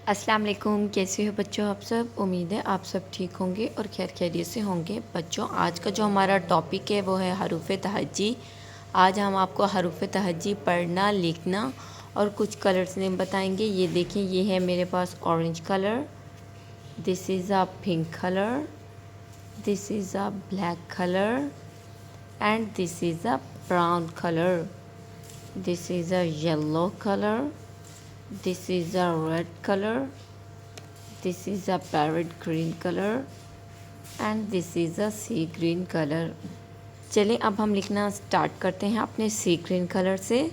السلام علیکم، کیسے ہو بچوں آپ سب؟ امید ہے آپ سب ٹھیک ہوں گے اور خیر خیریت سے ہوں گے۔ بچوں آج کا جو ہمارا ٹاپک ہے وہ ہے حروف تہجی۔ آج ہم آپ کو حروف تہجی پڑھنا، لکھنا اور کچھ کلرز نیم بتائیں گے۔ یہ دیکھیں، یہ ہے میرے پاس orange colour, this is a pink colour, this is a black colour and this is a brown colour, this is a yellow colour, this is a red color, this is a parrot green color and this is a sea green color۔ چلیں اب ہم لکھنا start کرتے ہیں اپنے سی green colour سے۔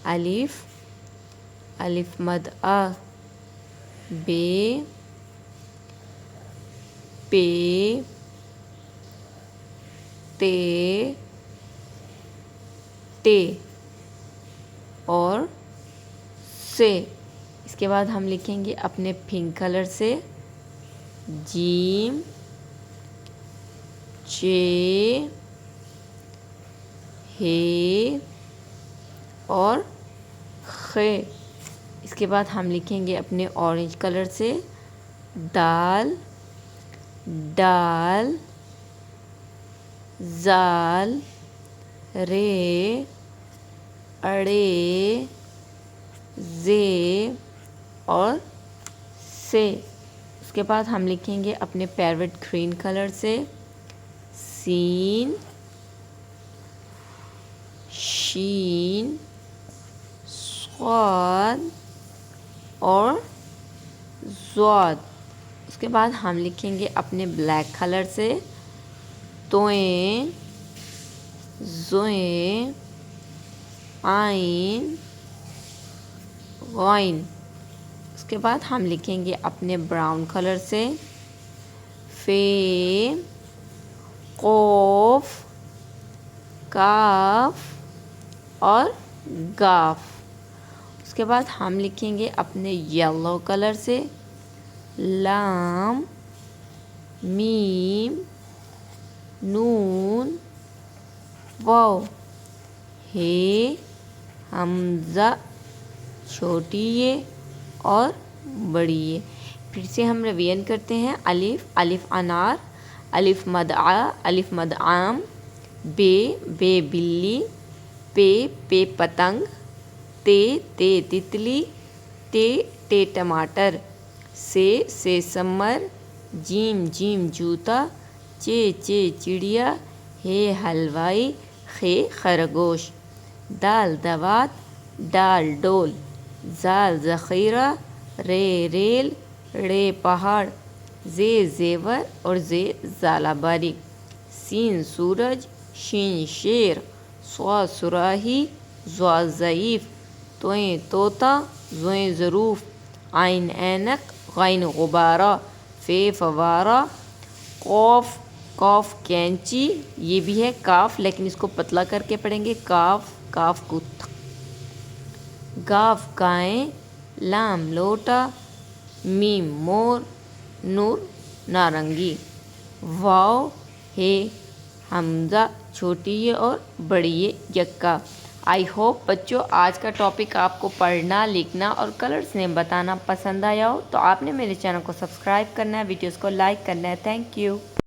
الف، الف مد آ، بے، پے، تے، ٹے اور سے۔ اس کے بعد ہم لکھیں گے اپنے پنک کلر سے جیم، چے، ہے اور خے۔ اس کے بعد ہم لکھیں گے اپنے اورنج کلر سے دال، ڈال، زال، رے، اڑے، زے اور سے۔ اس کے بعد ہم لکھیں گے اپنے پیروٹ گرین کلر سے سین، شین، صاد اور ضاد۔ اس کے بعد ہم لکھیں گے اپنے بلیک کلر سے توئیں، زوئیں، آئین، غائن۔ اس کے بعد ہم لکھیں گے اپنے براؤن کلر سے فے، قوف، کاف اور گاف۔ اس کے بعد ہم لکھیں گے اپنے یلو کلر سے لام، میم، نون، واو، ہے، حمزہ، چھوٹی یہ اور بڑی یہ۔ پھر سے ہم ریویژن کرتے ہیں۔ الف، الف انار، الف مد آ، الف مد آم، بے، بے بلی، پے، پے پتنگ، تے، تے تتلی، ٹے ٹماٹر، سے سمر، جیم، جیم جوتا، چے چڑیا، ہے حلوائی، خے خرگوش، دال دوات، ڈال ڈول، زال ذخیرہ، رے ریل، ڑے پہاڑ، زے زیور اور زے ژالہ باری، سین سورج، شین شیر، صاد صراحی، ضاد ضعیف، توئیں طوطا، زوئیں ظروف، عین اینک، غین غبارہ، فے فوارہ، قوف، قاف کینچی، یہ بھی ہے کاف لیکن اس کو پتلا کر کے پڑھیں گے کاف، کاف کو گاف گائیں، لام لوٹا، میم مور، نور نارنگی، واو ہے حمزہ چھوٹی یہ اور بڑی یہ یکا۔ آئی ہوپ بچوں آج کا ٹاپک آپ کو پڑھنا، لکھنا اور کلرز نیم بتانا پسند آیا ہو تو آپ نے میرے چینل کو سبسکرائب کرنا ہے، ویڈیوز کو لائک کرنا ہے۔ Thank you.